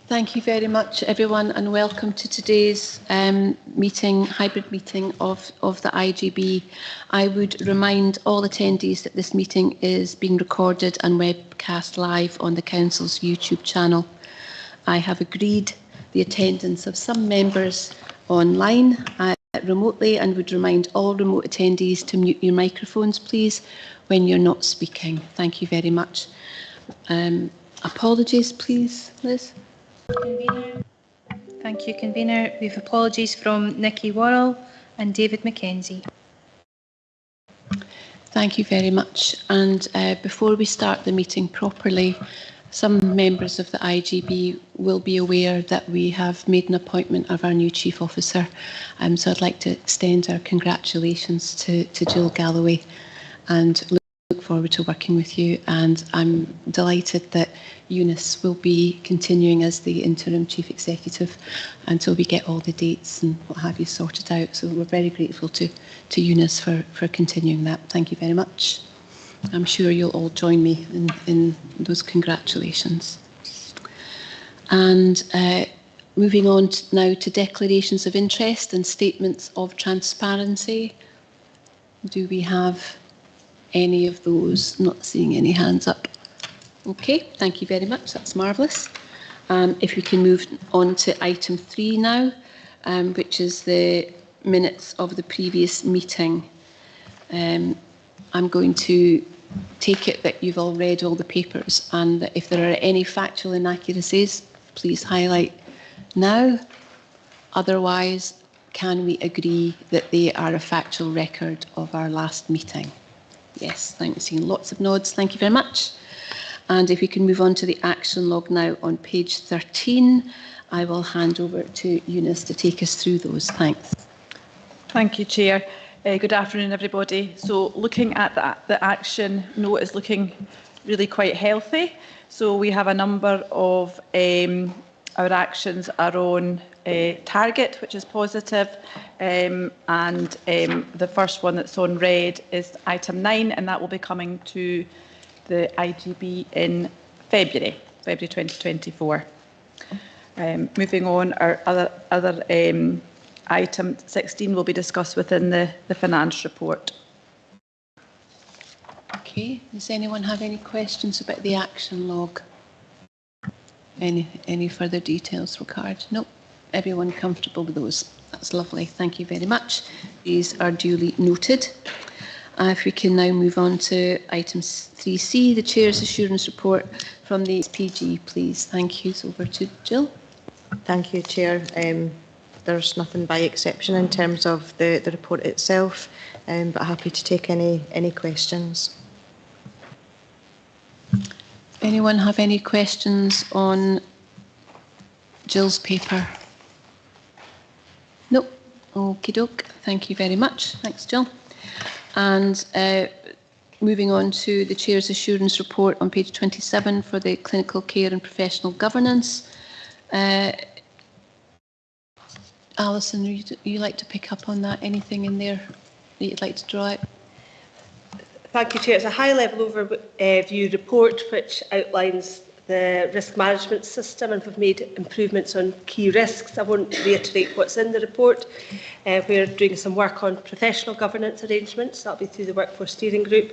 Thank you very much, everyone, and welcome to today's hybrid meeting of the IGB. I would remind all attendees that this meeting is being recorded and webcast live on the Council's YouTube channel. I have agreed the attendance of some members online remotely, and would remind all remote attendees to mute your microphones, please, when you're not speaking. Thank you very much. Apologies, please, Liz. Convener. Thank you, Convener. We have apologies from Nikki Worrell and David McKenzie. Thank you very much. And before we start the meeting properly, some members of the IGB will be aware that we have made an appointment of our new Chief Officer. So I'd like to extend our congratulations to Jill Galloway and look forward to working with you. And I'm delighted that Eunice will be continuing as the interim Chief Executive until we get all the dates and what have you sorted out. So we're very grateful to Eunice for continuing that. Thank you very much. I'm sure you'll all join me in those congratulations. And moving on now to declarations of interest and statements of transparency. Do we have any of those? Not seeing any hands up. Okay, thank you very much. That's marvellous. If we can move on to item 3 now, which is the minutes of the previous meeting. I'm going to take it that you've all read all the papers, and that if there are any factual inaccuracies, please highlight now. Otherwise, can we agree that they are a factual record of our last meeting? Yes, thanks. Seeing lots of nods. Thank you very much. And if we can move on to the action log now on page 13, I will hand over to Eunice to take us through those. Thanks. Thank you, Chair. Good afternoon, everybody. So looking at the action note is looking really quite healthy. So we have a number of our actions are on target, which is positive. And the first one that's on red is item 9, and that will be coming to the IGB in February 2024. Moving on, our other item 16 will be discussed within the finance report. Okay, does anyone have any questions about the action log? Any further details required? Nope. Everyone comfortable with those? That's lovely. Thank you very much. These are duly noted. If we can now move on to item 3C, the Chair's Assurance Report from the SPG, please. Thank you. So over to Jill. Thank you, Chair. There's nothing by exception in terms of the report itself, but happy to take any questions. Anyone have any questions on Jill's paper? Nope. Okie doke. Thank you very much. Thanks, Jill. And moving on to the Chair's Assurance Report on page 27 for the Clinical Care and Professional Governance. Alison, would you like to pick up on that? Anything in there that you'd like to draw out? Thank you, Chair. It's a high-level overview report which outlines the risk management system, and we've made improvements on key risks. I won't reiterate what's in the report. We're doing some work on professional governance arrangements. That'll be through the Workforce Steering Group.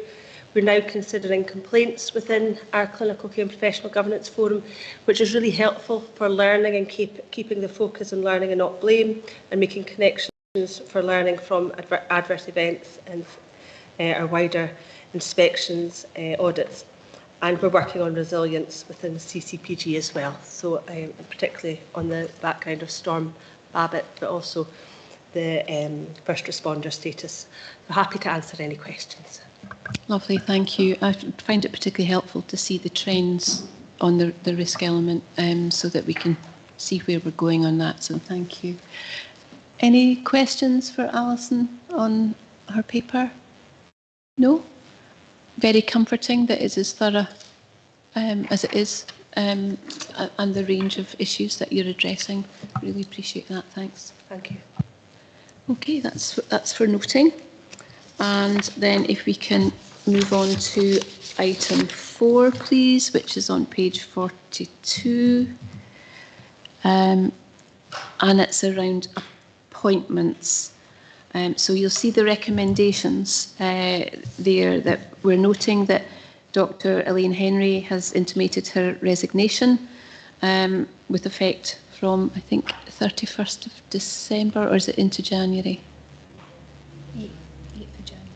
We're now considering complaints within our Clinical Care and Professional Governance Forum, which is really helpful for learning and keeping the focus on learning and not blame, and making connections for learning from adverse events and our wider inspections, audits. And we're working on resilience within the CCPG as well, so particularly on the background of Storm Babbitt, but also the first responder status. So happy to answer any questions. Lovely, thank you. I find it particularly helpful to see the trends on the risk element, so that we can see where we're going on that, so thank you. Any questions for Alison on her paper? No? Very comforting that it is as thorough as it is, and the range of issues that you're addressing. Really appreciate that, thanks. Thank you. Okay, that's for noting. And then if we can move on to item 4, please, which is on page 42. And it's around appointments. So you'll see the recommendations there that we're noting that Dr. Elaine Henry has intimated her resignation with effect from, I think, 31st of December, or is it into January?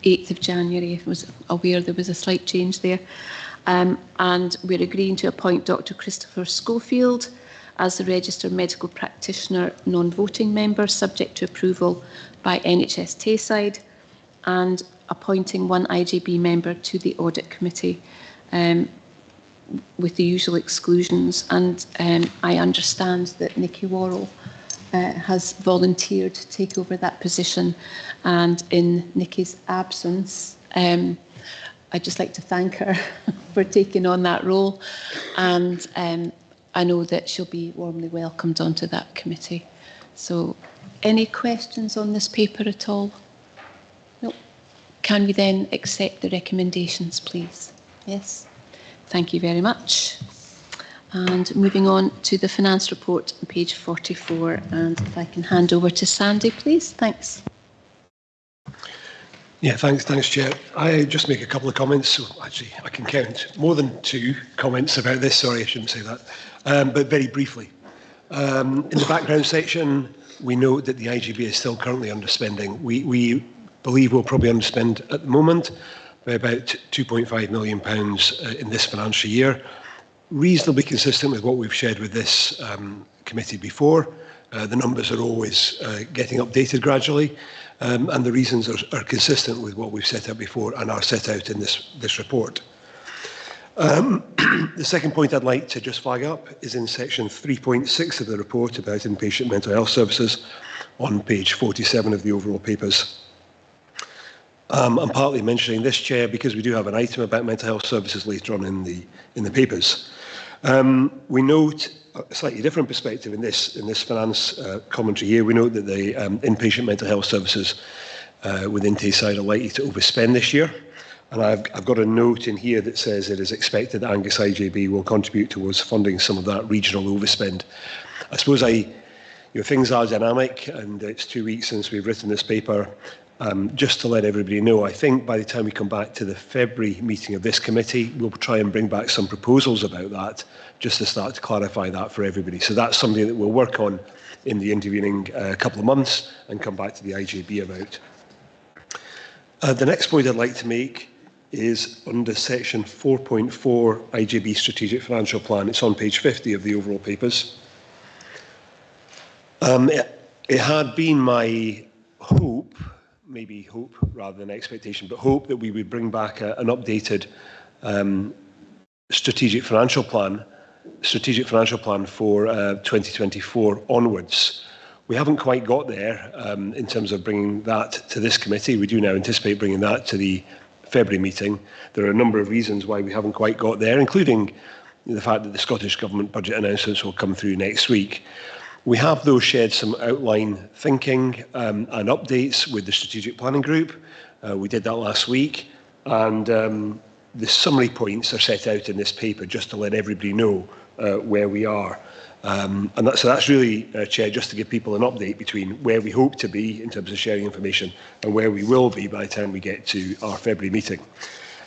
8th of January. I was aware there was a slight change there. And we're agreeing to appoint Dr. Christopher Schofield as the Registered Medical Practitioner non-voting member, subject to approval by NHS Tayside, and appointing one IGB member to the Audit Committee with the usual exclusions. And I understand that Nikki Worrell has volunteered to take over that position, and in Nikki's absence, I'd just like to thank her for taking on that role, and I know that she'll be warmly welcomed onto that committee. So, any questions on this paper at all? No. Can we then accept the recommendations, please? Yes. Thank you very much. And moving on to the finance report on page 44, and if I can hand over to Sandy, please. Thanks. Yeah, thanks, Chair. I just make a couple of comments. So actually, I can count more than 2 comments about this. Sorry, I shouldn't say that. But very briefly, in the background section, we note that the IGB is still currently underspending. We believe we'll probably underspend at the moment by about £2.5 million in this financial year. Reasonably consistent with what we've shared with this committee before. The numbers are always getting updated gradually, and the reasons are consistent with what we've set out before and are set out in this report. The second point I'd like to just flag up is in section 3.6 of the report about inpatient mental health services on page 47 of the overall papers. I'm partly mentioning this, Chair, because we do have an item about mental health services later on in the papers. We note a slightly different perspective in this finance commentary here. We note that the inpatient mental health services within Tayside are likely to overspend this year. And I've got a note in here that says it is expected that Angus IJB will contribute towards funding some of that regional overspend. I suppose things are dynamic, and it's 2 weeks since we've written this paper. Just to let everybody know, I think by the time we come back to the February meeting of this committee, we'll try and bring back some proposals about that, just to start to clarify that for everybody. So that's something that we'll work on in the intervening couple of months and come back to the IJB about. The next point I'd like to make is under section 4.4 IJB Strategic Financial Plan. It's on page 50 of the overall papers. It had been my hope, maybe hope rather than expectation, but hope that we would bring back an updated strategic financial plan for 2024 onwards. We haven't quite got there in terms of bringing that to this committee. We do now anticipate bringing that to the February meeting. There are a number of reasons why we haven't quite got there, including the fact that the Scottish Government budget announcements will come through next week. We have, though, shared some outline thinking and updates with the Strategic Planning Group. We did that last week, and the summary points are set out in this paper just to let everybody know where we are. So that's really, Chair, just to give people an update between where we hope to be in terms of sharing information and where we will be by the time we get to our February meeting.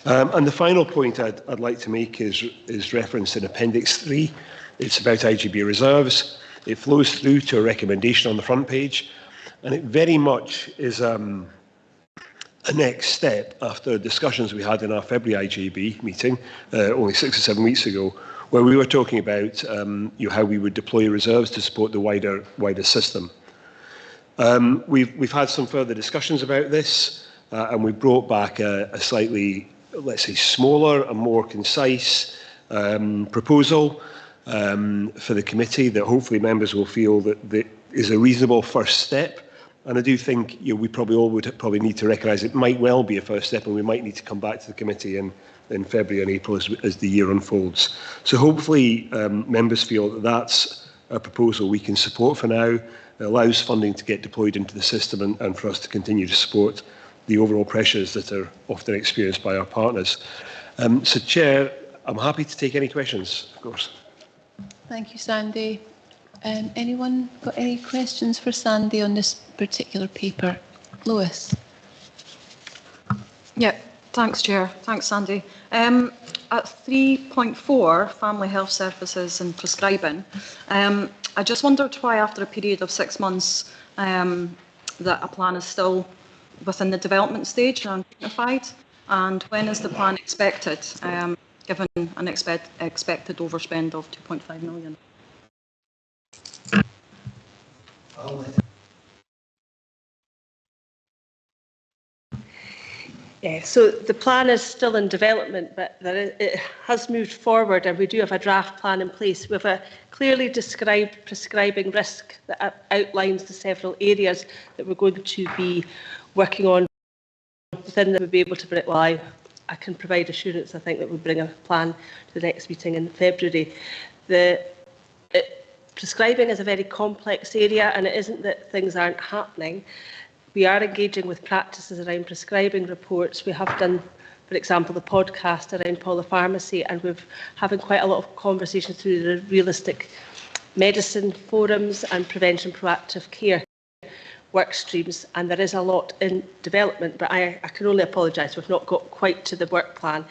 And the final point I'd like to make is referenced in Appendix 3. It's about IGB reserves. It flows through to a recommendation on the front page, and it very much is a next step after discussions we had in our February IGB meeting only 6 or 7 weeks ago, where we were talking about how we would deploy reserves to support the wider system. We've had some further discussions about this, and we brought back a slightly, let's say, smaller and more concise proposal for the committee that hopefully members will feel that is a reasonable first step. And I do think we probably all would need to recognise it might well be a first step, and we might need to come back to the committee in February and April as the year unfolds. So hopefully members feel that that's a proposal we can support for now. It allows funding to get deployed into the system and for us to continue to support the overall pressures that are often experienced by our partners. So, Chair, I'm happy to take any questions, of course. Thank you, Sandy. Anyone got any questions for Sandy on this particular paper? Lois? Yeah, thanks, Chair. Thanks, Sandy. At 3.4, family health services and prescribing, I just wondered why after a period of 6 months that a plan is still within the development stage and identified, and when is the plan expected, given an expected overspend of 2.5 million? Yeah, so the plan is still in development, but it has moved forward, and we do have a draft plan in place. We have a clearly described prescribing risk that outlines the several areas that we're going to be working on within that we'll be able to bring it live. I can provide assurance, I think, that we'll bring a plan to the next meeting in February. Prescribing is a very complex area, and it isn't that things aren't happening. We are engaging with practices around prescribing reports. We have done, for example, the podcast around polypharmacy, and we're having quite a lot of conversations through the realistic medicine forums and prevention proactive care work streams, and there is a lot in development, but I can only apologise, we've not got quite to the work plan,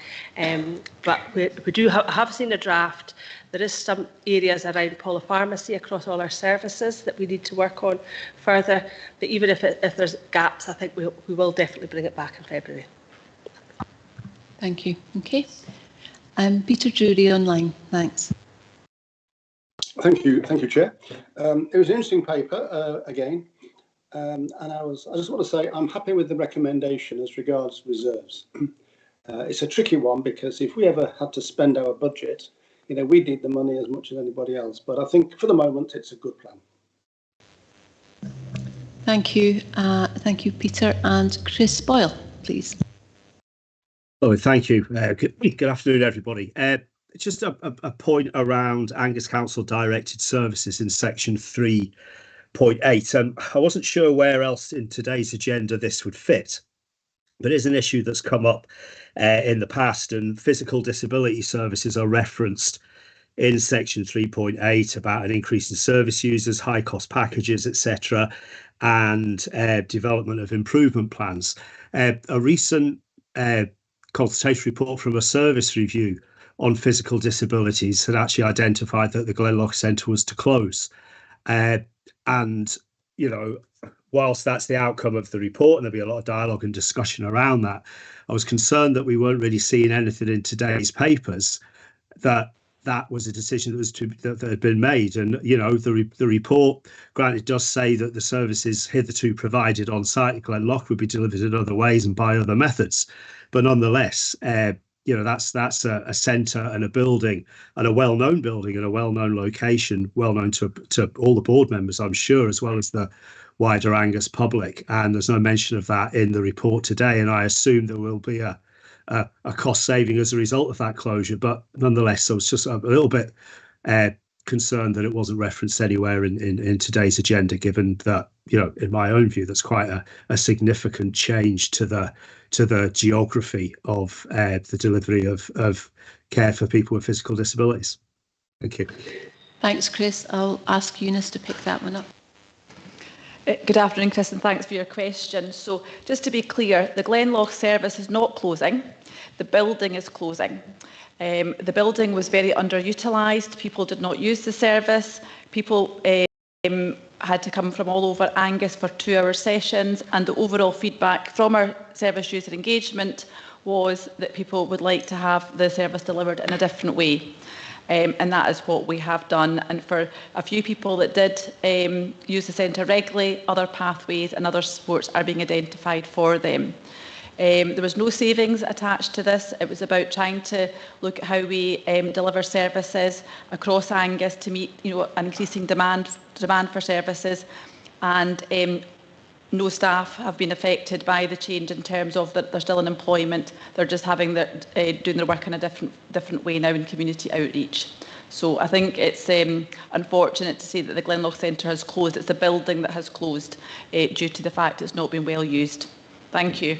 but we do have seen a draft. There is some areas around polypharmacy across all our services that we need to work on further, but even if there's gaps, I think we will definitely bring it back in February. Thank you. Okay. Peter Drury online. Thanks. Thank you, Chair. It was an interesting paper again. And I just want to say I'm happy with the recommendation as regards reserves. It's a tricky one because if we ever had to spend our budget, we need the money as much as anybody else. But I think for the moment, it's a good plan. Thank you. Thank you, Peter. And Chris Boyle, please. Oh, thank you. Good afternoon, everybody. Just a point around Angus Council directed services in section 3.8. I wasn't sure where else in today's agenda this would fit, but it's an issue that's come up in the past, and physical disability services are referenced in section 3.8 about an increase in service users, high cost packages, etc., and development of improvement plans. A recent consultation report from a service review on physical disabilities had actually identified that the Glenloch Centre was to close. And, whilst that's the outcome of the report, and there'll be a lot of dialogue and discussion around that, I was concerned that we weren't really seeing anything in today's papers that was a decision that had been made. And, the report, granted, does say that the services hitherto provided on site at Glenloch would be delivered in other ways and by other methods. But nonetheless, that's a centre and a building, and a well-known building and a well-known location, well-known to all the board members, I'm sure, as well as the wider Angus public. And there's no mention of that in the report today. And I assume there will be a cost saving as a result of that closure. But nonetheless, I was just a little bit concerned that it wasn't referenced anywhere in today's agenda, given that, in my own view, that's quite a significant change to the geography of the delivery of care for people with physical disabilities. Thank you. Thanks, Chris. I'll ask Eunice to pick that one up. Good afternoon, Chris, and thanks for your question. So just to be clear, the Glenloch service is not closing. The building is closing. The building was very underutilised. People did not use the service. People had to come from all over Angus for 2-hour sessions, and the overall feedback from our service user engagement was that people would like to have the service delivered in a different way. And that is what we have done. And for a few people that did use the centre regularly, other pathways and other supports are being identified for them. There was no savings attached to this. It was about trying to look at how we deliver services across Angus to meet an increasing demand for services. And no staff have been affected by the change in terms of that they're still in employment. They're just having doing their work in a different way now in community outreach. So I think it's unfortunate to say that the Glenloch Centre has closed. It's the building that has closed due to the fact it's not been well used. Thank you.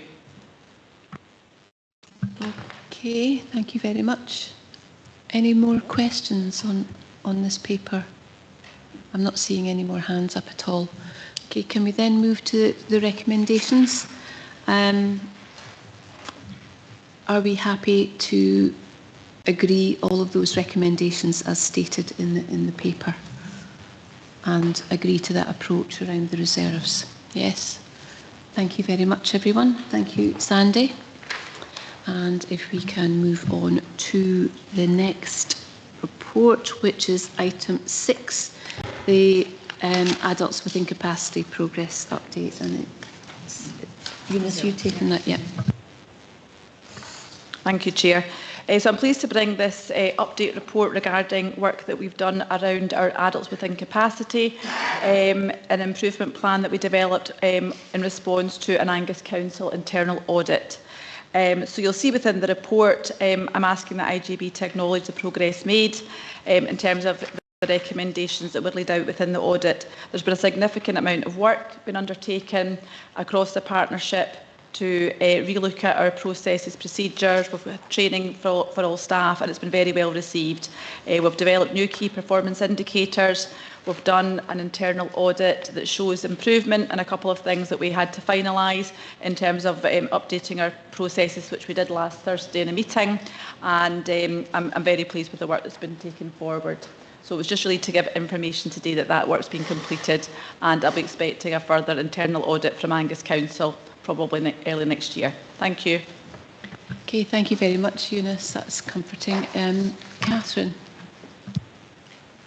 Okay, thank you very much. Any more questions on this paper? I'm not seeing any more hands up at all. Okay, can we then move to the recommendations? Are we happy to agree all of those recommendations as stated in the paper and agree to that approach around the reserves? Yes. Thank you very much, everyone. Thank you, Sandy. And if we can move on to the next report, which is item 6, the Adults with Incapacity Progress Update. And Eunice, you've taken that, yeah. Thank you, Chair. So I'm pleased to bring this update report regarding work that we've done around our adults with incapacity, an improvement plan that we developed in response to an Angus Council internal audit. So you'll see within the report, I'm asking that IGB to acknowledge the progress made in terms of the recommendations that were laid out within the audit. There's been a significant amount of work been undertaken across the partnership to relook at our processes, procedures, with training for all staff, and it's been very well received. We've developed new key performance indicators. We've done an internal audit that shows improvement and a couple of things that we had to finalise in terms of updating our processes, which we did last Thursday in a meeting, and I'm very pleased with the work that's been taken forward. So it was just really to give information today that that work's been completed, and I'll be expecting a further internal audit from Angus Council probably early next year. Thank you. Okay, thank you very much, Eunice. That's comforting. Catherine.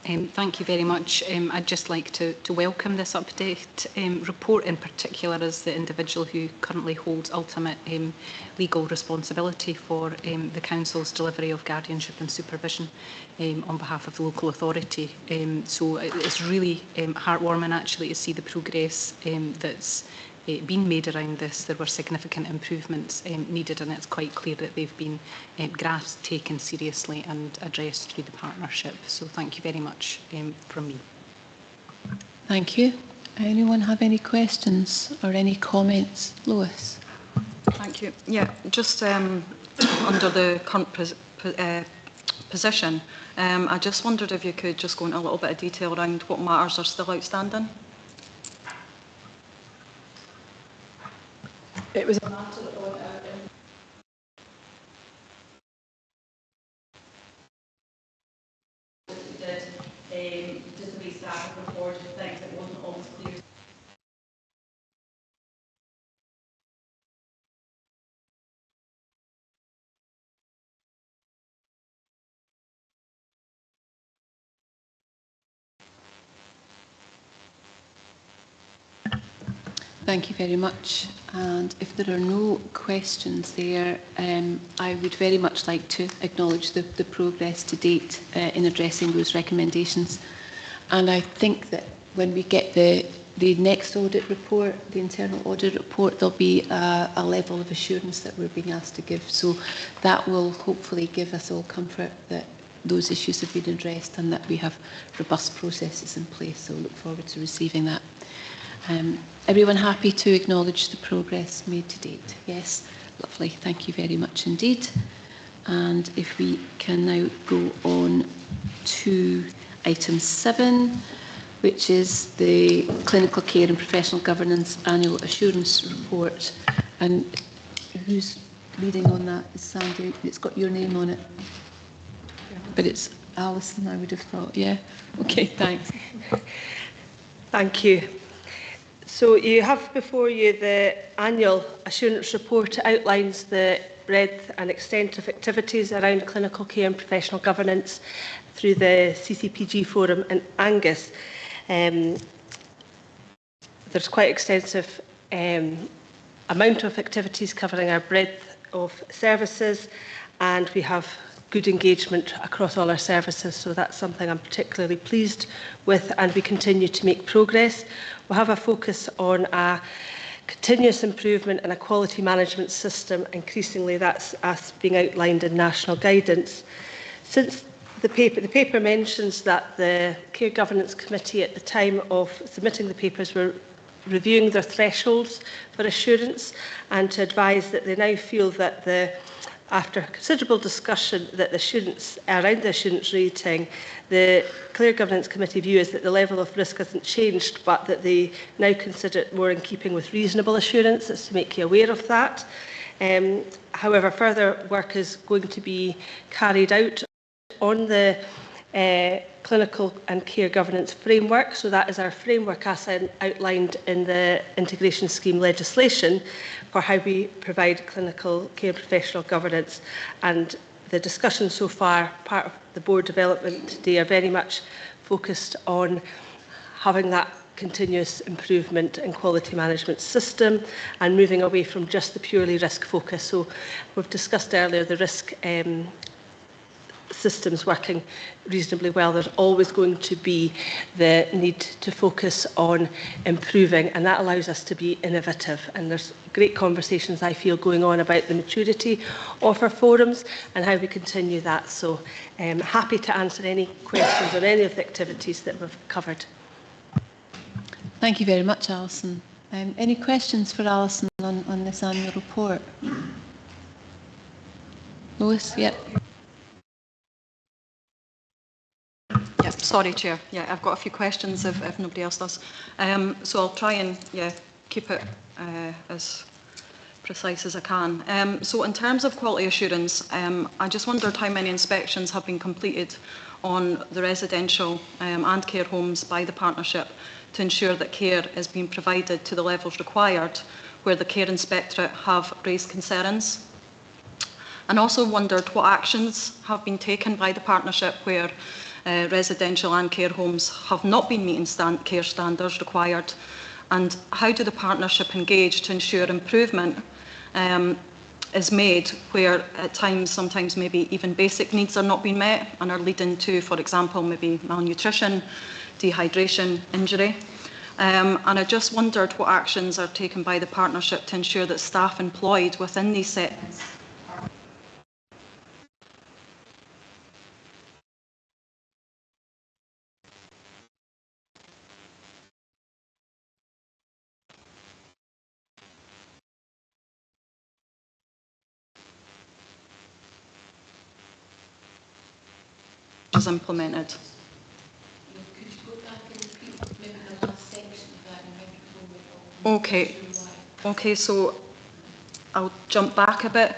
Thank you very much. I'd just like to welcome this update report, in particular as the individual who currently holds ultimate legal responsibility for the Council's delivery of guardianship and supervision on behalf of the local authority. So it's really heartwarming actually to see the progress that's been made around this. There were significant improvements needed, and it's quite clear that they've been grasped, taken seriously and addressed through the partnership. So thank you very much from me. Thank you. Anyone have any questions or any comments? Lois. Thank you. Yeah, just under the current position, I just wondered if you could just go into a little bit of detail around what matters are still outstanding. It was a matter that went out in just the way staff have reported things that wasn't always clear. Thank you very much. And if there are no questions there, I would very much like to acknowledge the progress to date in addressing those recommendations. And I think that when we get the next audit report, the internal audit report, there'll be a level of assurance that we're being asked to give. So that will hopefully give us all comfort that those issues have been addressed and that we have robust processes in place. So look forward to receiving that. Everyone happy to acknowledge the progress made to date? Yes, lovely. Thank you very much indeed. And if we can now go on to item 7, which is the Clinical Care and Professional Governance Annual Assurance Report. And who's leading on that? Is Sandy? It's got your name on it. But it's Alison, I would have thought. Yeah? Okay, thanks. Thank you. So you have before you the annual assurance report. It outlines the breadth and extent of activities around clinical care and professional governance through the CCPG Forum in Angus. There's quite extensive amount of activities covering our breadth of services, and we have good engagement across all our services, so that's something I'm particularly pleased with, and we continue to make progress. We'll have a focus on a continuous improvement and a quality management system. Increasingly, that's as being outlined in national guidance. Since the paper mentions that the Care Governance Committee at the time of submitting the papers were reviewing their thresholds for assurance, and to advise that they now feel that the after considerable discussion that around the assurance rating, the Clear Governance Committee view is that the level of risk hasn't changed, but that they now consider it more in keeping with reasonable assurance. It's to make you aware of that. However, further work is going to be carried out on the clinical and care governance framework. So that is our framework as outlined in the integration scheme legislation for how we provide clinical care professional governance. And the discussions so far, part of the board development today, are very much focused on having that continuous improvement in quality management system and moving away from just the purely risk focus. So we've discussed earlier the risk systems working reasonably well. There's always going to be the need to focus on improving, and that allows us to be innovative. And there's great conversations, I feel, going on about the maturity of our forums and how we continue that. So happy to answer any questions on any of the activities that we've covered. Thank you very much, Alison. Any questions for Alison on this annual report? Lois, yep. Yeah, sorry, Chair. Yeah, I've got a few questions if nobody else does. So I'll try and keep it as precise as I can. So in terms of quality assurance, I just wondered how many inspections have been completed on the residential and care homes by the partnership to ensure that care is being provided to the levels required where the Care Inspectorate have raised concerns. And also wondered what actions have been taken by the partnership where residential and care homes have not been meeting care standards required, and how do the partnership engage to ensure improvement is made where at times, sometimes maybe even basic needs are not being met and are leading to, for example, maybe malnutrition, dehydration, injury. And I just wondered what actions are taken by the partnership to ensure that staff employed within these settings is implemented. Okay, so I'll jump back a bit.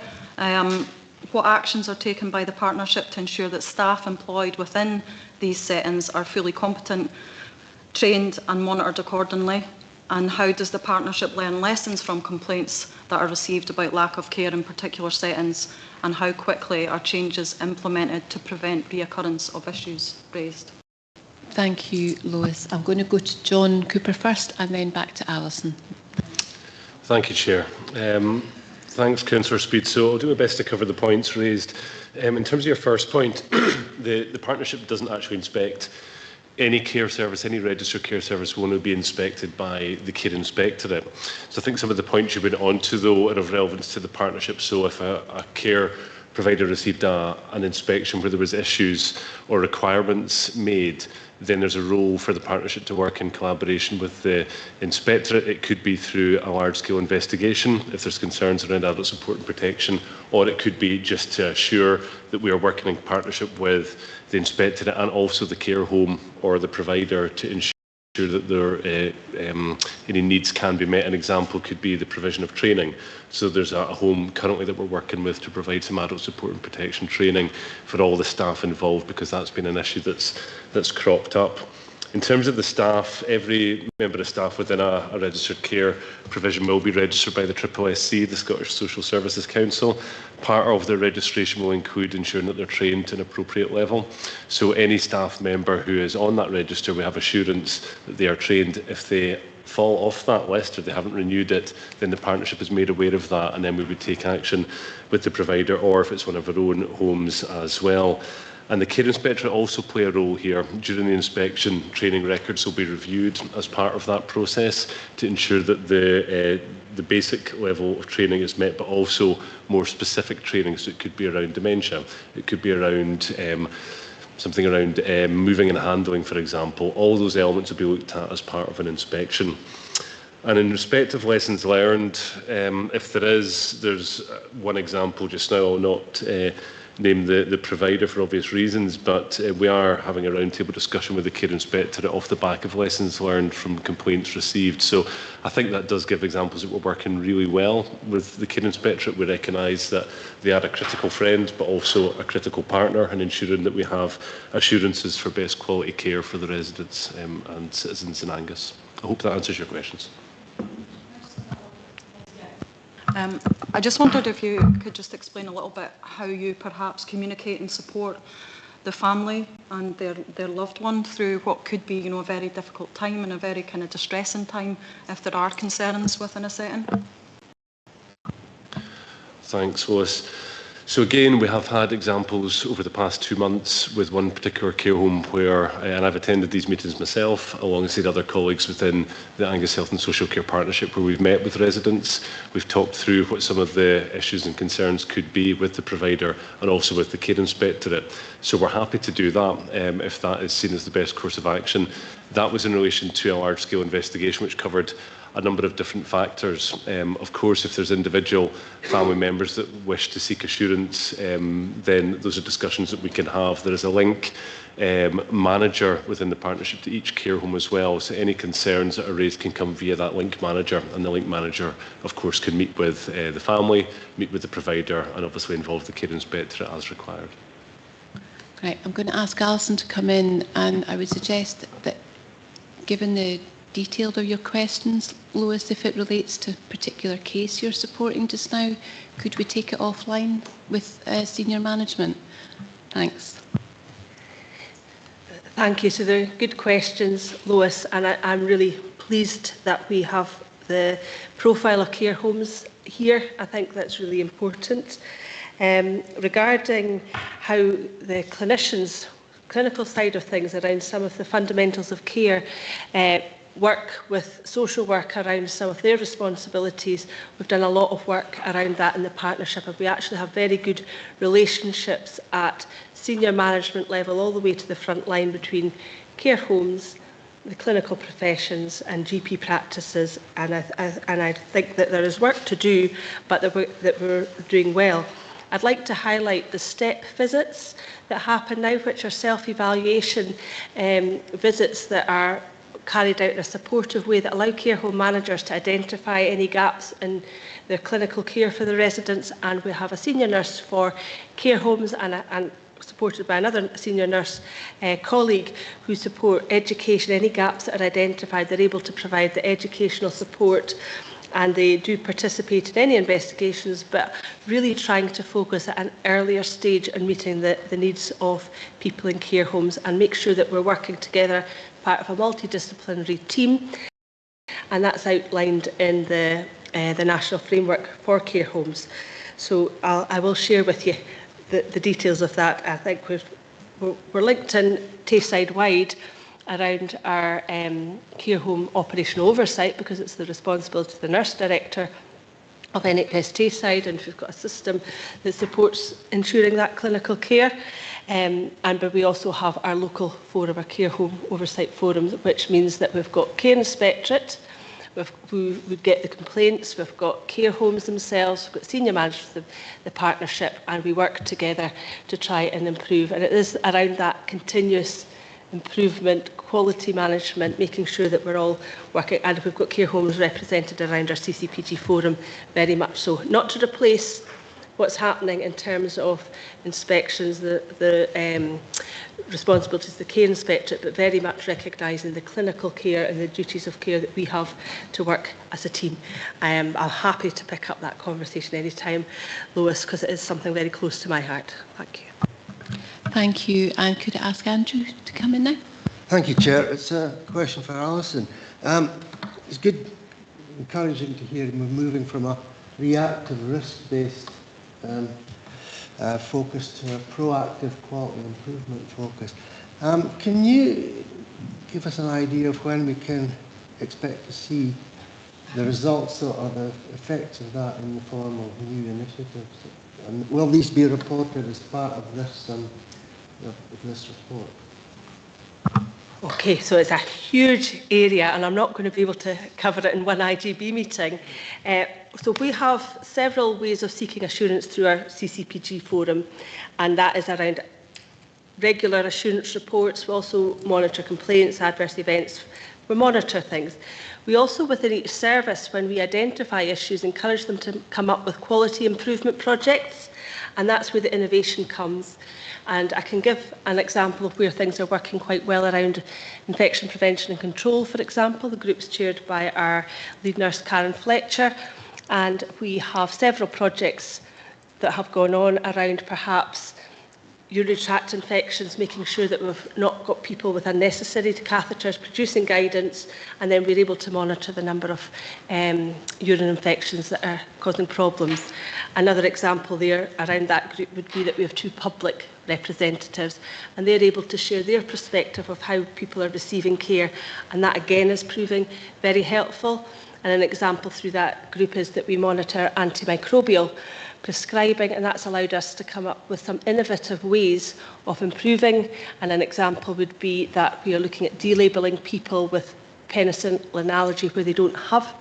What actions are taken by the partnership to ensure that staff employed within these settings are fully competent, trained and monitored accordingly? And how does the partnership learn lessons from complaints that are received about lack of care in particular settings? And how quickly are changes implemented to prevent reoccurrence of issues raised? Thank you, Lois. I'm going to go to John Cooper first and then back to Alison. Thank you, Chair. Thanks, Councillor Speed. So I'll do my best to cover the points raised. In terms of your first point, the partnership doesn't actually inspect any care service, any registered care service will only be inspected by the Care Inspectorate. So I think some of the points you went on to, though, are of relevance to the partnership. So if a care provider received an inspection where there was issues or requirements made, then there's a role for the partnership to work in collaboration with the inspectorate. It could be through a large-scale investigation if there's concerns around adult support and protection, or it could be just to assure that we are working in partnership with the inspectorate and also the care home or the provider to ensure that their any needs can be met. An example could be the provision of training. So there's a home currently that we're working with to provide some adult support and protection training for all the staff involved, because that's been an issue that's cropped up. In terms of the staff, every member of staff within a registered care provision will be registered by the SSSC, the Scottish Social Services Council. Part of their registration will include ensuring that they're trained to an appropriate level. So any staff member who is on that register, we have assurance that they are trained. If they fall off that list or they haven't renewed it, then the partnership is made aware of that, and then we would take action with the provider, or if it's one of our own homes as well. And the Care Inspectorate also play a role here. During the inspection, training records will be reviewed as part of that process to ensure that the basic level of training is met, but also more specific training. So it could be around dementia, it could be around something around moving and handling, for example. All those elements will be looked at as part of an inspection. And in respect of lessons learned, if there is, there's one example just now. I'll not name the provider for obvious reasons, but we are having a roundtable discussion with the Care Inspectorate off the back of lessons learned from complaints received. So I think that does give examples that we're working really well with the Care Inspectorate. We recognise that they are a critical friend, but also a critical partner, and ensuring that we have assurances for best quality care for the residents and citizens in Angus. I hope that answers your questions. I just wondered if you could just explain a little bit how you perhaps communicate and support the family and their loved one through what could be, a very difficult time and a very kind of distressing time if there are concerns within a setting. Thanks, Lois. So again, we have had examples over the past 2 months with one particular care home where, and I've attended these meetings myself alongside other colleagues within the Angus Health and Social Care Partnership, where we've met with residents. We've talked through what some of the issues and concerns could be with the provider and also with the Care Inspectorate. So we're happy to do that if that is seen as the best course of action. That was in relation to a large-scale investigation which covered a number of different factors. Of course, if there's individual family members that wish to seek assurance, then those are discussions that we can have. There is a link manager within the partnership to each care home as well, so any concerns that are raised can come via that link manager, and the link manager, of course, can meet with the family, meet with the provider, and obviously involve the Care Inspectorate as required. Right, I'm going to ask Alison to come in, and I would suggest that given the detail of your questions, Lois, if it relates to a particular case you're supporting just now, could we take it offline with senior management? Thanks. Thank you. So they're good questions, Lois, and I'm really pleased that we have the profile of care homes here. I think that's really important. Regarding how the clinical side of things around some of the fundamentals of care work with social work around some of their responsibilities. We've done a lot of work around that in the partnership, and we actually have very good relationships at senior management level all the way to the front line between care homes, the clinical professions and GP practices, and I think that there is work to do, but that we're doing well. I'd like to highlight the STEP visits that happen now, which are self-evaluation visits that are carried out in a supportive way that allow care home managers to identify any gaps in their clinical care for the residents, and we have a senior nurse for care homes and supported by another senior nurse colleague who support education. Any gaps that are identified, they're able to provide the educational support, and they do participate in any investigations, but really trying to focus at an earlier stage on meeting the needs of people in care homes and make sure that we're working together, part of a multidisciplinary team, and that's outlined in the National Framework for Care Homes. So I will share with you the details of that. I think we're linked in Tayside-wide around our care home operational oversight, because it's the responsibility of the nurse director of NHS Tayside, and we've got a system that supports ensuring that clinical care. But we also have our local forum, our care home oversight forums, which means that we've got Care Inspectorate, who would get the complaints, we've got care homes themselves, we've got senior managers of the partnership, and we work together to try and improve. And it is around that continuous improvement, quality management, making sure that we're all working, and we've got care homes represented around our CCPG forum, very much so. Not to replace what's happening in terms of inspections, the responsibilities of the Care Inspectorate, but very much recognising the clinical care and the duties of care that we have to work as a team. I'm happy to pick up that conversation any time, Lois, because it is something very close to my heart. Thank you. Thank you. And could I ask Andrew to come in now? Thank you, Chair. It's a question for Alison. It's good, encouraging to hear we're moving from a reactive, risk-based focus to a proactive quality improvement focus. Can you give us an idea of when we can expect to see the results or the effects of that in the form of new initiatives? And will these be reported as part of this report? Okay, so it's a huge area and I'm not going to be able to cover it in one IGB meeting. So we have several ways of seeking assurance through our CCPG forum, and that is around regular assurance reports. We also monitor complaints, adverse events. We monitor things. We also, within each service, when we identify issues, encourage them to come up with quality improvement projects, and that's where the innovation comes. And I can give an example of where things are working quite well around infection prevention and control, for example. The group's chaired by our lead nurse, Karen Fletcher, and we have several projects that have gone on around perhaps urinary tract infections, making sure that we've not got people with unnecessary catheters, producing guidance, and then we're able to monitor the number of urine infections that are causing problems. Another example there around that group would be that we have 2 public representatives, and they're able to share their perspective of how people are receiving care, and that again is proving very helpful. And an example through that group is that we monitor antimicrobial prescribing, and that's allowed us to come up with some innovative ways of improving. And an example would be that we are looking at delabelling people with penicillin allergy where they don't have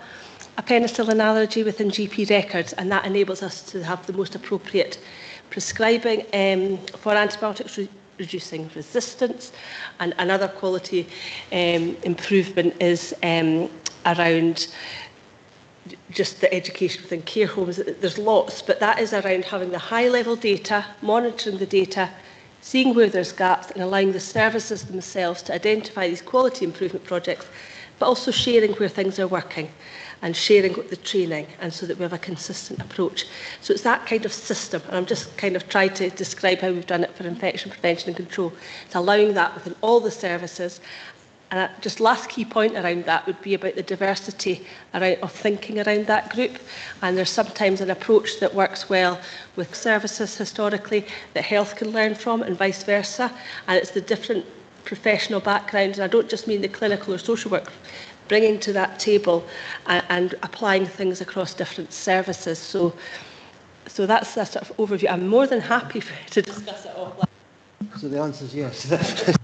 a penicillin allergy within GP records, and that enables us to have the most appropriate prescribing for antibiotics, reducing resistance. And another quality improvement is around just the education within care homes. There's lots, but that is around having the high-level data, monitoring the data, seeing where there's gaps and allowing the services themselves to identify these quality improvement projects, but also sharing where things are working and sharing the training, and so that we have a consistent approach. So it's that kind of system, and I'm just kind of trying to describe how we've done it for infection prevention and control. It's allowing that within all the services. And just last key point around that would be about the diversity of thinking around that group. And there's sometimes an approach that works well with services historically that health can learn from, and vice versa. And it's the different professional backgrounds, and I don't just mean the clinical or social work, bringing to that table and applying things across different services. So that's a sort of overview. I'm more than happy to discuss it offline. So the answer is yes.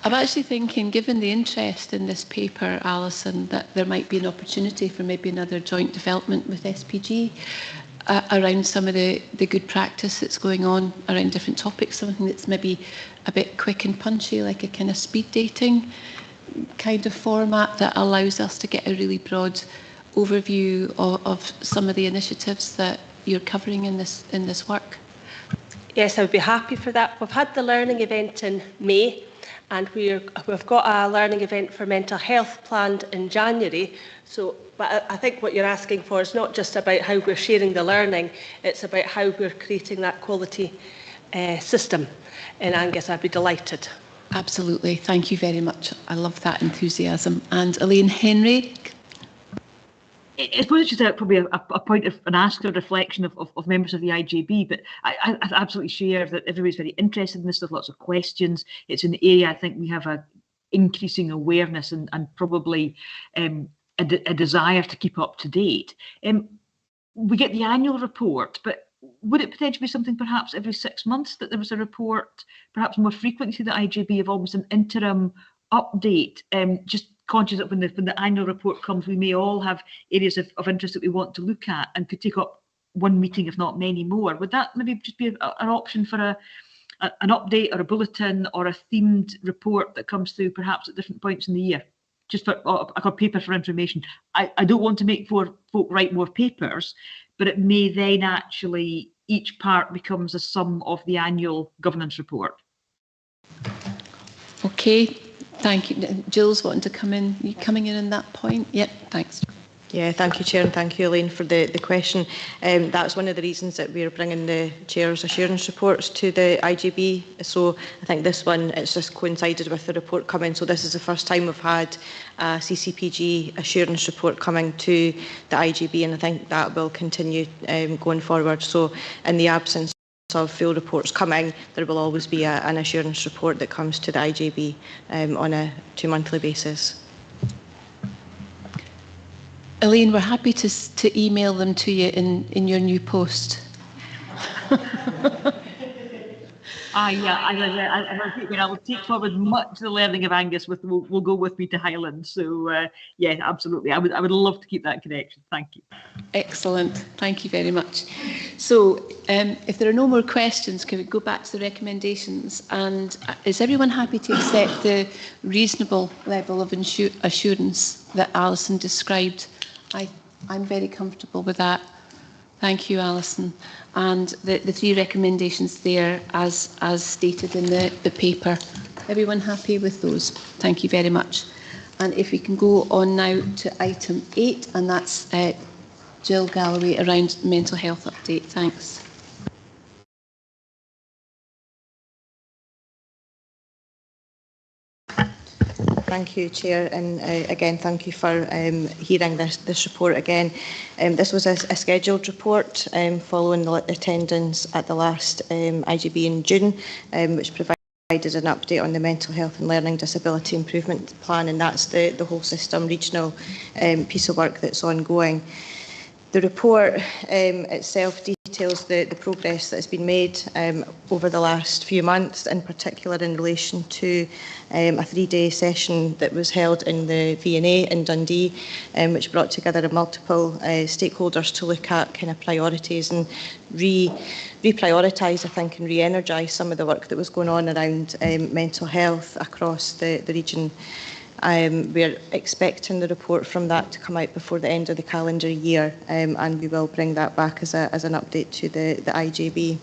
I'm actually thinking, given the interest in this paper, Alison, that there might be an opportunity for maybe another joint development with SPG around some of the good practice that's going on around different topics, something that's maybe a bit quick and punchy, like a kind of speed dating kind of format that allows us to get a really broad overview of some of the initiatives that you're covering in this work. Yes, I would be happy for that. We've had the learning event in May, and we've got a learning event for mental health planned in January. So, but I think what you're asking for is not just about how we're sharing the learning, it's about how we're creating that quality system in Angus. I'd be delighted. Absolutely. Thank you very much. I love that enthusiasm. And Elaine Henry. I suppose it's just probably a point of an ask or reflection of members of the IJB, but I absolutely share that everybody's very interested in this. There's lots of questions. It's an area I think we have a increasing awareness and probably a desire to keep up to date. We get the annual report, but would it potentially be something perhaps every 6 months that there was a report, perhaps more frequently that IJB have almost an interim update, just conscious that when the annual report comes, we may all have areas of interest that we want to look at and could take up one meeting, if not many more. Would that maybe just be an option for an update or a bulletin or a themed report that comes through perhaps at different points in the year? Just for a paper for information. I don't want to make folk write more papers, but it may then actually, each part becomes a sum of the annual governance report. Okay. Thank you. Jill's wanting to come in. Are you coming in on that point? Yep, thanks. Yeah, thank you, Chair, and thank you, Elaine, for the question. That's one of the reasons that we're bringing the Chair's assurance reports to the IJB. So I think this one, it's just coincided with the report coming. So this is the first time we've had a CCPG assurance report coming to the IJB, and I think that will continue going forward. So in the absence of full reports coming, there will always be an assurance report that comes to the IJB on a 2-monthly basis. Elaine, we're happy to email them to you in your new post. I will take forward much of the learning of Angus will go with me to Highland. So yeah, absolutely. I would love to keep that connection. Thank you. Excellent. Thank you very much. So if there are no more questions, can we go back to the recommendations? And is everyone happy to accept the reasonable level of assurance that Alison described? I'm very comfortable with that. Thank you, Alison. And the three recommendations there as stated in the paper. Everyone happy with those? Thank you very much. And if we can go on now to item 8, and that's Jill Galloway around mental health update. Thanks. Thank you, Chair, and again, thank you for hearing this report again. This was a scheduled report following the attendance at the last IGB in June, which provided an update on the mental health and learning disability improvement plan, and that's the whole system regional piece of work that's ongoing. The report itself details the progress that has been made over the last few months, in particular in relation to a 3-day session that was held in the V&A in Dundee, which brought together multiple stakeholders to look at kind of priorities and reprioritise, I think, and re-energise some of the work that was going on around mental health across the region. We're expecting the report from that to come out before the end of the calendar year, and we will bring that back as an update to the IJB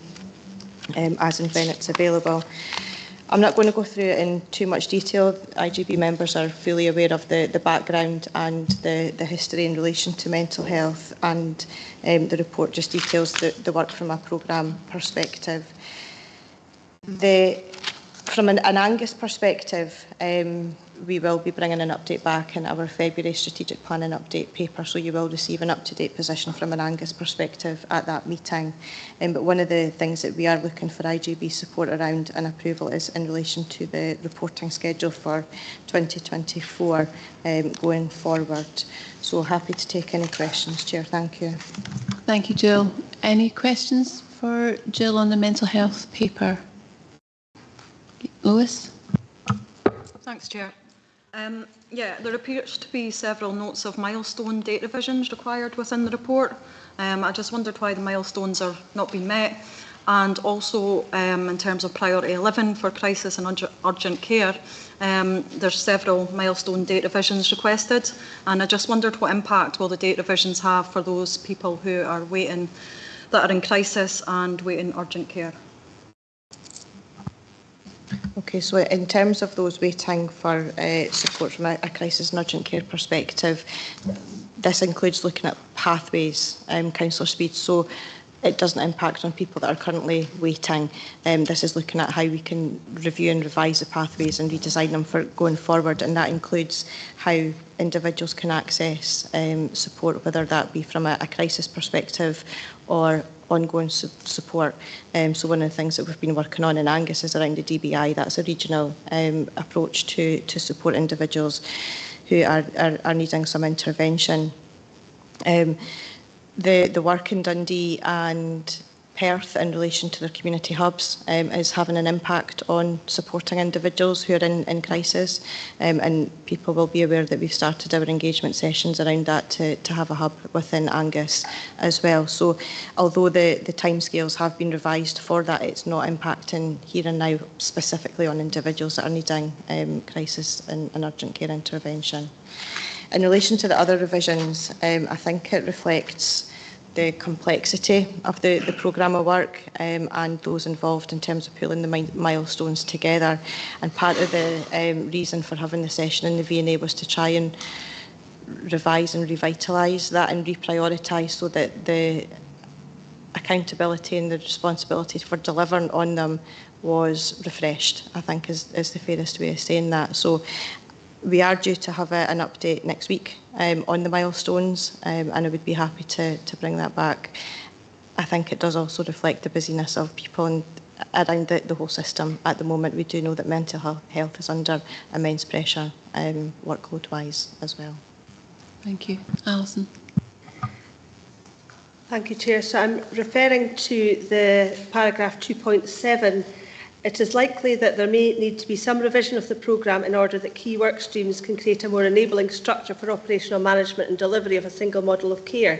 as and when it's available. I'm not going to go through it in too much detail. IJB members are fully aware of the background and the history in relation to mental health, and the report just details the work from a programme perspective. From an Angus perspective, we will be bringing an update back in our February strategic planning update paper, so you will receive an up-to-date position from an Angus perspective at that meeting. But one of the things that we are looking for IJB support around and approval is in relation to the reporting schedule for 2024 going forward. So happy to take any questions, Chair. Thank you. Thank you, Jill. Any questions for Jill on the mental health paper? Lewis? Thanks, Chair. Yeah, there appears to be several notes of milestone date revisions required within the report. I just wondered why the milestones are not being met. And also, in terms of priority 11 for crisis and urgent care, there's several milestone date revisions requested. And I just wondered what impact will the date revisions have for those people who are waiting, that are in crisis and waiting urgent care. Okay, so in terms of those waiting for support from a crisis and urgent care perspective, this includes looking at pathways, councillor Speed, so it doesn't impact on people that are currently waiting. This is looking at how we can review and revise the pathways and redesign them for going forward, and that includes how individuals can access support, whether that be from a crisis perspective or ongoing support. So one of the things that we've been working on in Angus is around the DBI. That's a regional approach to support individuals who are needing some intervention. The work in Dundee and Perth in relation to their community hubs is having an impact on supporting individuals who are in crisis, and people will be aware that we've started our engagement sessions around that to have a hub within Angus as well. So although the timescales have been revised for that, it's not impacting here and now specifically on individuals that are needing crisis and urgent care intervention. In relation to the other revisions, I think it reflects the complexity of the programme of work and those involved in terms of pulling the milestones together. And part of the reason for having the session in the V&A was to try and revise and revitalise that and reprioritise so that the accountability and the responsibility for delivering on them was refreshed, I think is the fairest way of saying that. So we are due to have an update next week on the milestones, and I would be happy to bring that back. I think it does also reflect the busyness of people around the whole system at the moment. We do know that mental health is under immense pressure, workload-wise as well. Thank you. Alison. Thank you, Chair. So I'm referring to the paragraph 2.7 It is likely that there may need to be some revision of the programme in order that key work streams can create a more enabling structure for operational management and delivery of a single model of care.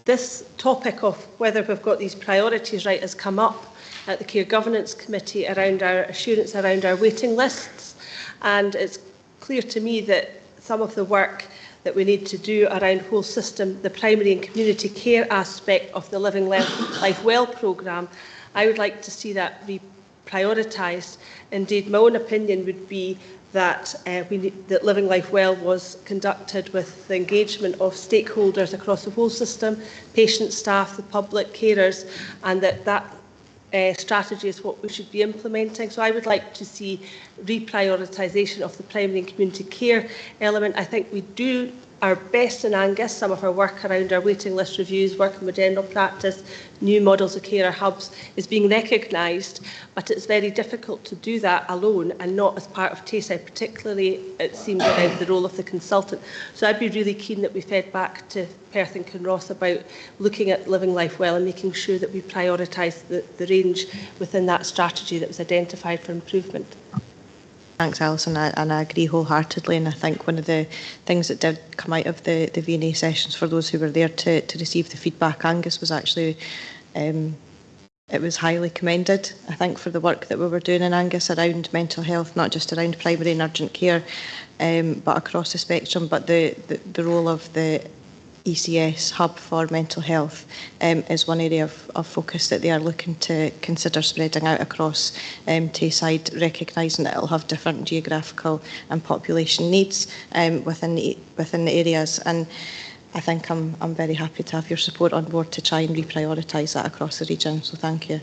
This topic of whether we've got these priorities right has come up at the Care Governance Committee around our assurance around our waiting lists, and it's clear to me that some of the work that we need to do around whole system, the primary and community care aspect of the Living Life Well programme, I would like to see that reprioritised. Indeed, my own opinion would be that that Living Life Well was conducted with the engagement of stakeholders across the whole system, patients, staff, the public, carers, and that strategy is what we should be implementing. So I would like to see reprioritisation of the primary and community care element. I think we do our best in Angus, some of our work around our waiting list reviews, working with general practice, new models of care, hubs, is being recognised, but it's very difficult to do that alone and not as part of TASI, particularly it seems around the role of the consultant. So I'd be really keen that we fed back to Perth and Kinross about looking at Living Life Well and making sure that we prioritise the range within that strategy that was identified for improvement. Thanks, Alison, and I agree wholeheartedly. And I think one of the things that did come out of the V&A sessions, for those who were there to receive the feedback, Angus, was actually, it was highly commended, I think, for the work that we were doing in Angus around mental health, not just around primary and urgent care, but across the spectrum. But the role of the ECS hub for mental health is one area of focus that they are looking to consider spreading out across Tayside, recognising that it will have different geographical and population needs within the areas. And I think I'm very happy to have your support on board to try and reprioritise that across the region. So thank you.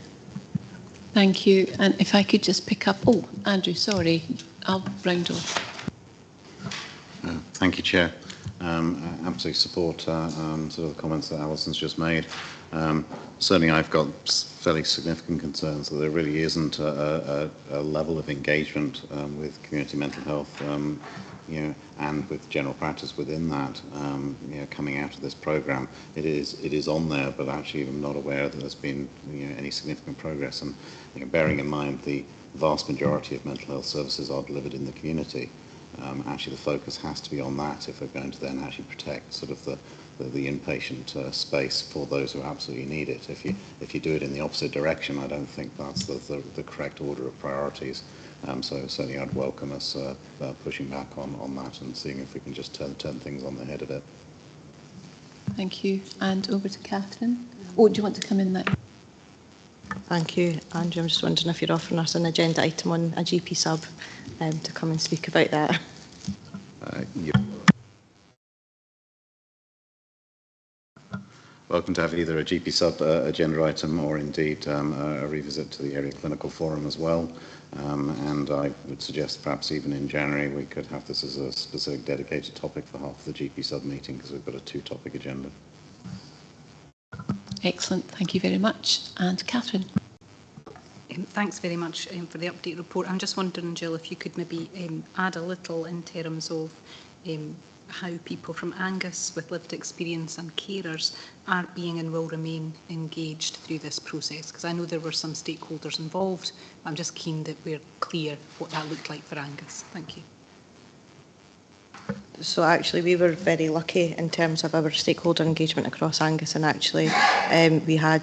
Thank you. And if I could just pick up, Andrew, sorry, I'll round off. Thank you, Chair. Absolutely support sort of the comments that Alison's just made. Certainly, I've got fairly significant concerns that there really isn't a level of engagement with community mental health, and with general practice within that, coming out of this programme. It is on there, but actually I'm not aware that there's been any significant progress. And bearing in mind the vast majority of mental health services are delivered in the community. Actually, the focus has to be on that if we're going to then actually protect sort of the inpatient space for those who absolutely need it. If you do it in the opposite direction, I don't think that's the correct order of priorities. So certainly, I'd welcome us pushing back on that and seeing if we can just turn things on the head of it. Thank you. And over to Catherine. Do you want to come in there? Thank you, Andrew. I'm just wondering if you're offering us an agenda item on a GP sub to come and speak about that. Yeah. Welcome to have either a GP sub agenda item or indeed a revisit to the area clinical forum as well. And I would suggest perhaps even in January we could have this as a specific dedicated topic for half the GP sub meeting, because we've got a two-topic agenda. Excellent. Thank you very much. And Catherine. Thanks very much for the update report. I'm just wondering, Jill, if you could maybe add a little in terms of how people from Angus with lived experience and carers are being and will remain engaged through this process, because I know there were some stakeholders involved. I'm just keen that we're clear what that looked like for Angus. Thank you. So actually we were very lucky in terms of our stakeholder engagement across Angus, and actually we had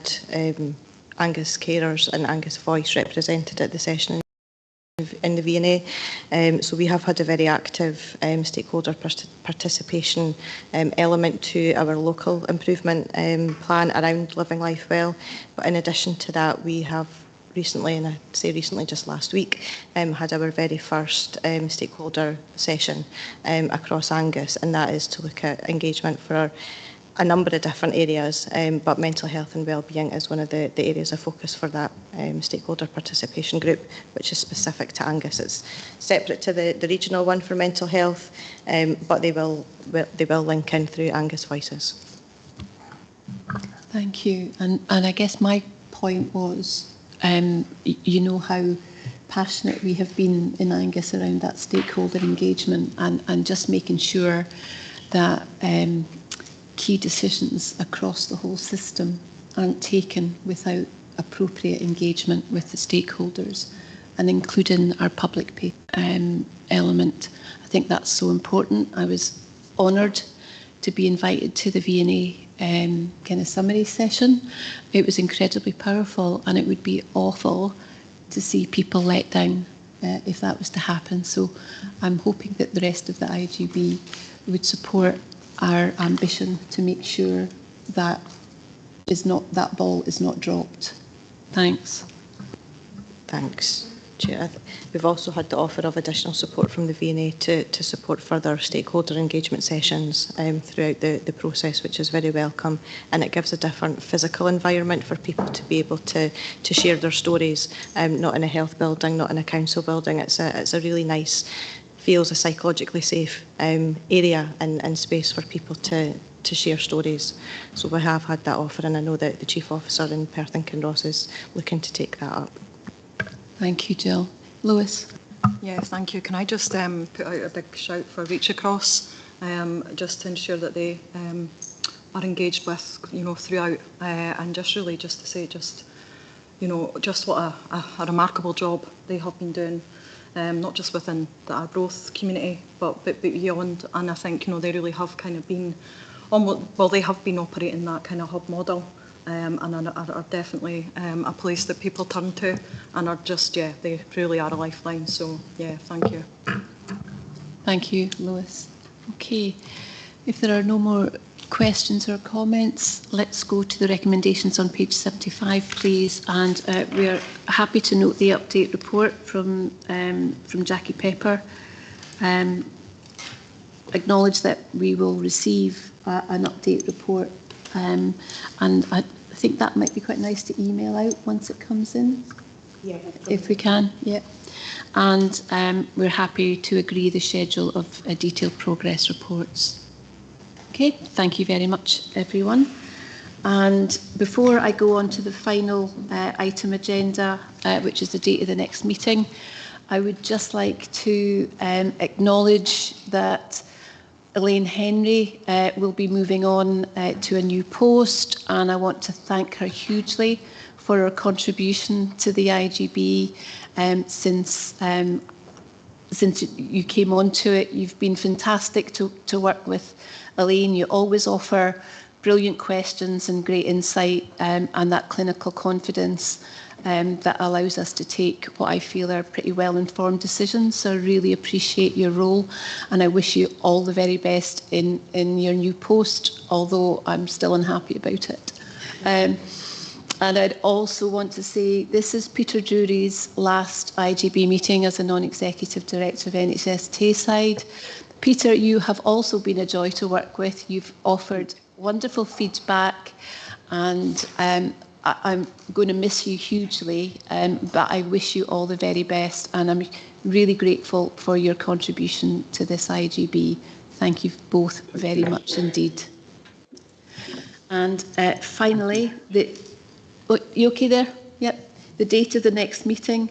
Angus carers and Angus Voice represented at the session in the V&A. So we have had a very active stakeholder participation element to our local improvement plan around Living Life Well. But in addition to that, we have recently, and I say recently, just last week, had our very first stakeholder session across Angus, and that is to look at engagement for a number of different areas, but mental health and wellbeing is one of the areas of focus for that stakeholder participation group, which is specific to Angus. It's separate to the regional one for mental health, but they will link in through Angus Voices. Thank you. And I guess my point was, you know how passionate we have been in Angus around that stakeholder engagement and just making sure that key decisions across the whole system aren't taken without appropriate engagement with the stakeholders and including our public pay element. I think that's so important. I was honoured to be invited to the V&A kind of summary session. It was incredibly powerful, and it would be awful to see people let down if that was to happen. So I'm hoping that the rest of the IGB would support our ambition to make sure that that ball is not dropped. Thanks. Thanks, Chair. We've also had the offer of additional support from the V&A to support further stakeholder engagement sessions throughout the process, which is very welcome, and it gives a different physical environment for people to be able to share their stories, not in a health building, not in a council building. It's a really nice, feels a psychologically safe area and space for people to share stories. So we have had that offer, and I know that the Chief Officer in Perth and Kinross is looking to take that up. Thank you, Jill. Lewis? Yeah, thank you. Can I just put out a big shout for Reach Across, just to ensure that they are engaged with, throughout, and just to say just what a remarkable job they have been doing, not just within the Arbroath community, but beyond. And I think, they really have kind of been, they have been operating that kind of hub model. And are definitely a place that people turn to, and are just, they really are a lifeline. So, thank you. Thank you, Lewis. Okay, if there are no more questions or comments, let's go to the recommendations on page 75, please. And we are happy to note the update report from Jackie Pepper. Acknowledge that we will receive an update report. And I think that might be quite nice to email out once it comes in. Yeah. If we can, yeah. And we're happy to agree the schedule of detailed progress reports. Okay, thank you very much, everyone. And before I go on to the final item agenda, which is the date of the next meeting, I would just like to acknowledge that Elaine Henry will be moving on to a new post, and I want to thank her hugely for her contribution to the IGB since you came onto it. You've been fantastic to work with, Elaine. You always offer brilliant questions and great insight, and that clinical confidence that allows us to take what I feel are pretty well-informed decisions. So I really appreciate your role, and I wish you all the very best in your new post, although I'm still unhappy about it. And I'd also want to say this is Peter Drury's last IGB meeting as a non-executive director of NHS Tayside. Peter, you have also been a joy to work with. You've offered wonderful feedback, and I'm going to miss you hugely, but I wish you all the very best, and I'm really grateful for your contribution to this IGB. Thank you both very much indeed. And finally, you okay there? Yep. The date of the next meeting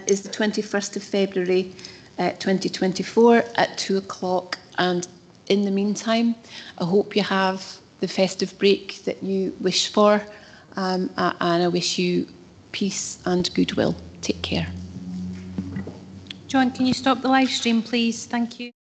is the 21st of February 2024 at 2 o'clock. And in the meantime, I hope you have the festive break that you wish for. And I wish you peace and goodwill. Take care. John, can you stop the live stream, please? Thank you.